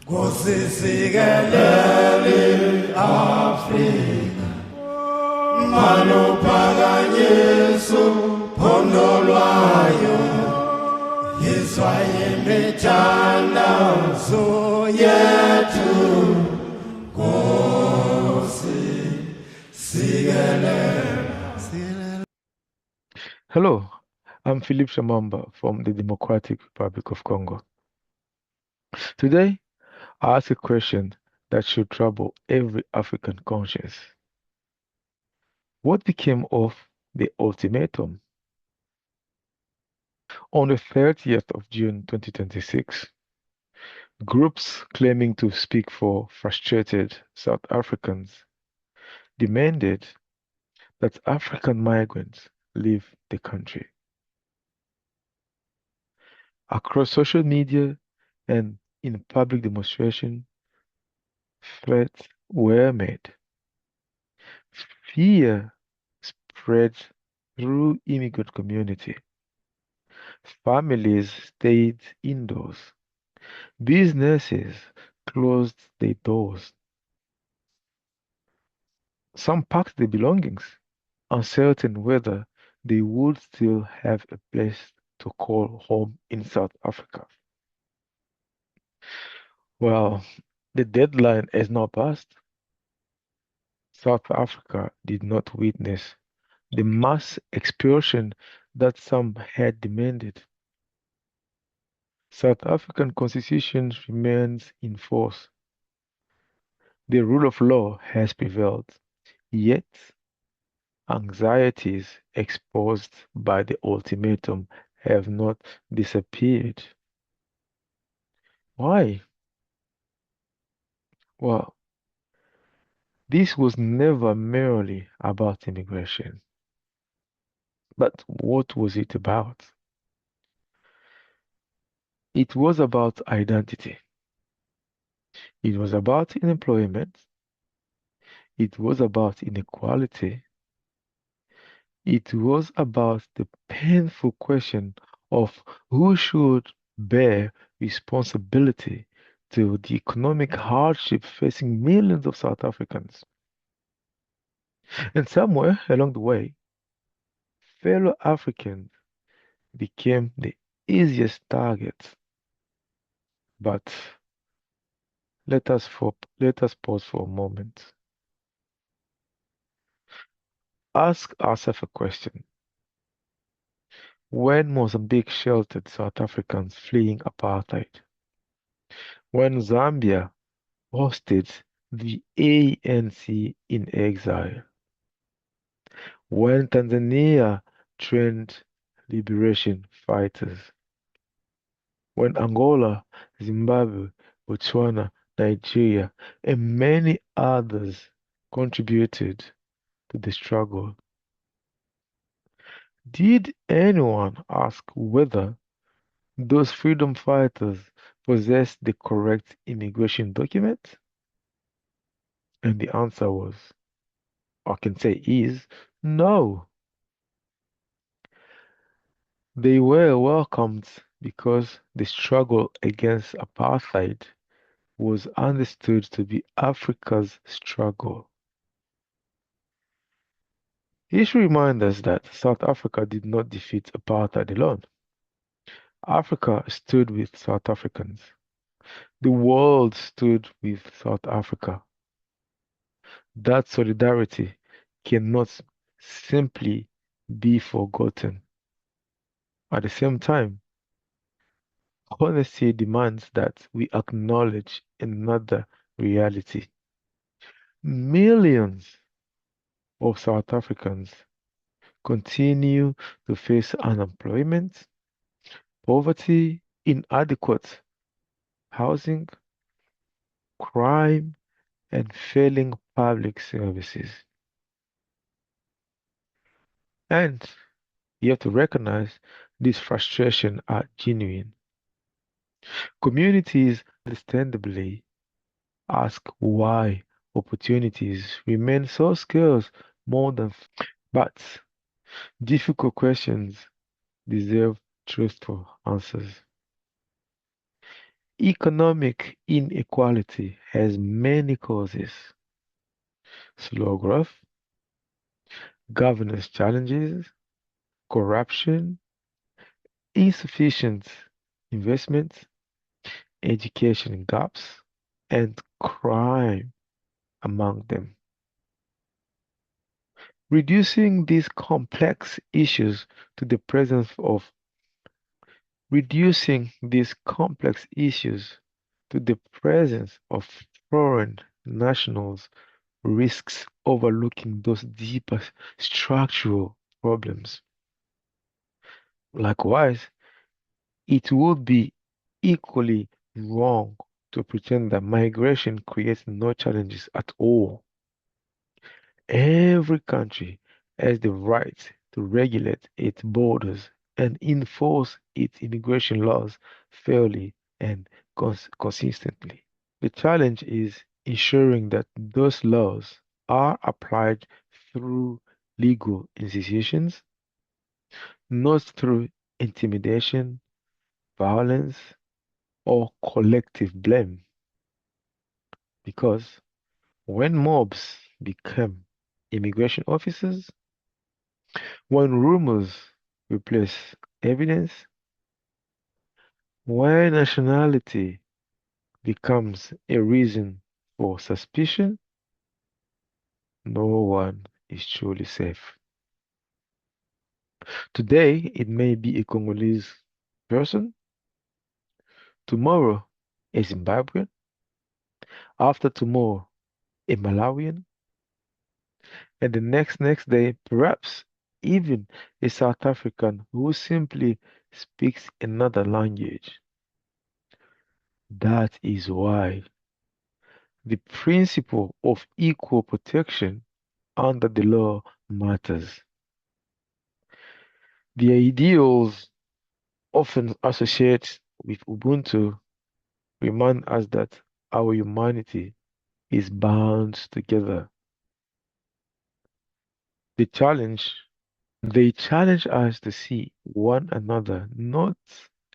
Ngosikelele Afrika Maluphakanyiso phondo lwayo Yizwa imithandazo yethu Nkosi sikelela. Hello, I'm Philip Shamamba from the Democratic Republic of Congo. Today, I ask a question that should trouble every African conscience. What became of the ultimatum? On the 30th of June 2026, groups claiming to speak for frustrated South Africans demanded that African migrants leave the country. Across social media and in public demonstration, threats were made. Fear spread through immigrant community. Families stayed indoors. Businesses closed their doors. Some packed their belongings, uncertain whether they would still have a place to call home in South Africa. Well, the deadline has now passed. South Africa did not witness the mass expulsion that some had demanded. South African constitution remains in force. The rule of law has prevailed, yet anxieties exposed by the ultimatum have not disappeared. Why? Well, this was never merely about immigration. But what was it about? It was about identity. It was about unemployment. It was about inequality. It was about the painful question of who should bear responsibility to the economic hardship facing millions of South Africans. And somewhere along the way, fellow Africans became the easiest target. But let us pause for a moment. Ask ourselves a question. When Mozambique sheltered South Africans fleeing apartheid, when Zambia hosted the ANC in exile, when Tanzania trained liberation fighters, when Angola, Zimbabwe, Botswana, Nigeria, and many others contributed to the struggle. Did anyone ask whether those freedom fighters possessed the correct immigration document? And the answer was, I can say is, no. They were welcomed because the struggle against apartheid was understood to be Africa's struggle. History reminds us that South Africa did not defeat apartheid alone. Africa stood with South Africans. The world stood with South Africa. That solidarity cannot simply be forgotten. At the same time, honesty demands that we acknowledge another reality. Millions of South Africans continue to face unemployment, poverty, inadequate housing, crime, and failing public services. And you have to recognize these frustrations are genuine. Communities understandably ask why opportunities remain so scarce more than. But difficult questions deserve truthful answers. Economic inequality has many causes: slow growth, governance challenges, corruption, insufficient investment, education gaps, and crime among them. Reducing these complex issues to the presence of Reducing these complex issues to the presence of foreign nationals risks overlooking those deeper structural problems. Likewise, it would be equally wrong to pretend that migration creates no challenges at all. Every country has the right to regulate its borders and enforce its immigration laws fairly and consistently. The challenge is ensuring that those laws are applied through legal institutions, not through intimidation, violence, or collective blame. Because when mobs become immigration officers, when rumors replace evidence, when nationality becomes a reason for suspicion, no one is truly safe. Today, it may be a Congolese person, tomorrow, a Zimbabwean, after tomorrow, a Malawian, and the next day, perhaps even a South African who simply speaks another language. That is why the principle of equal protection under the law matters. The ideals often associated with Ubuntu remind us that our humanity is bound together. The challenge, they challenge us to see one another not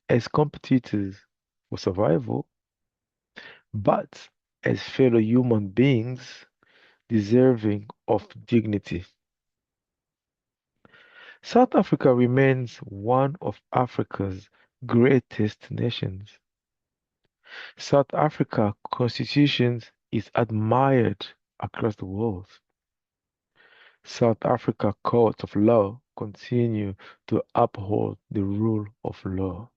as competitors for survival, but as fellow human beings deserving of dignity. South Africa remains one of Africa's greatest nations. South Africa constitution is admired across the world. South Africa courts of law continue to uphold the rule of law.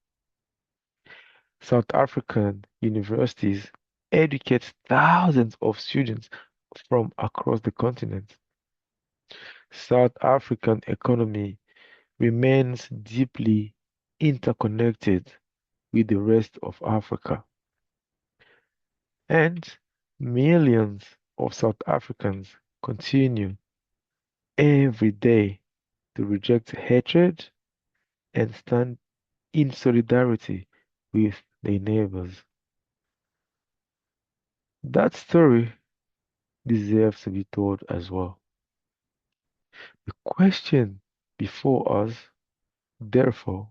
South African universities educate thousands of students from across the continent. South African economy remains deeply interconnected with the rest of Africa. And millions of South Africans continue every day to reject hatred and stand in solidarity with their neighbors. That story deserves to be told as well. The question before us, therefore,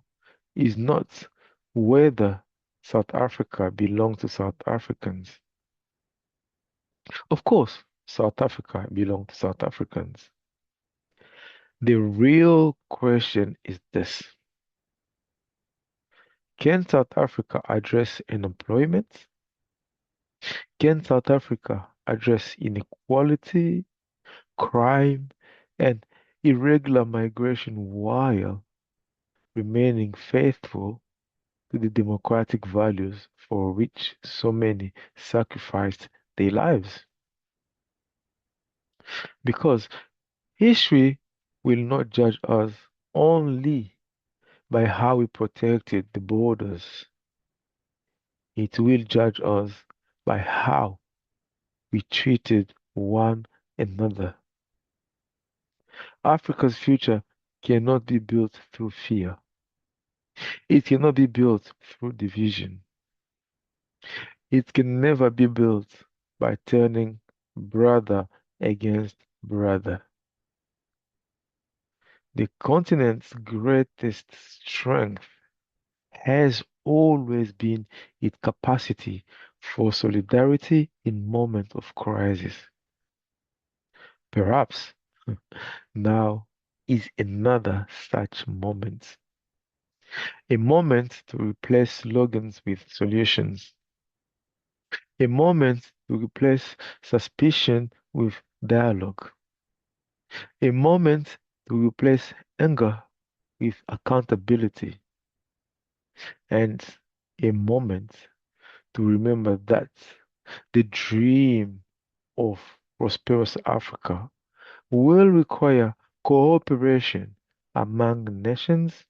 is not whether South Africa belongs to South Africans. Of course, South Africa belongs to South Africans. The real question is this: can South Africa address unemployment? Can South Africa address inequality, crime, and irregular migration while remaining faithful to the democratic values for which so many sacrificed their lives? Because history will not judge us only by how we protected the borders. It will judge us by how we treated one another. Africa's future cannot be built through fear. It cannot be built through division. It can never be built by turning brother against brother. The continent's greatest strength has always been its capacity for solidarity in moments of crisis. Perhaps now is another such moment. A moment to replace slogans with solutions. A moment to replace suspicion with dialogue. A moment to replace anger with accountability. And a moment to remember that the dream of prosperous Africa will require cooperation among nations,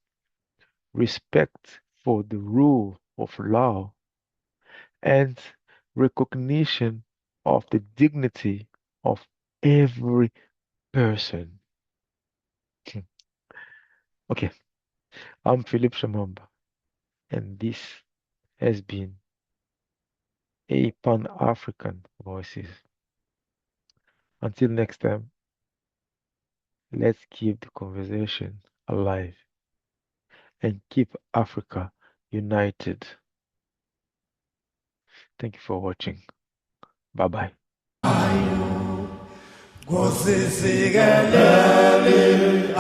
respect for the rule of law, and recognition of the dignity of every person. Okay, I'm Philip Shamamba, and this has been a Pan African Voices. Until next time, let's keep the conversation alive and keep Africa united. Thank you for watching. Bye bye. Kusisikeleli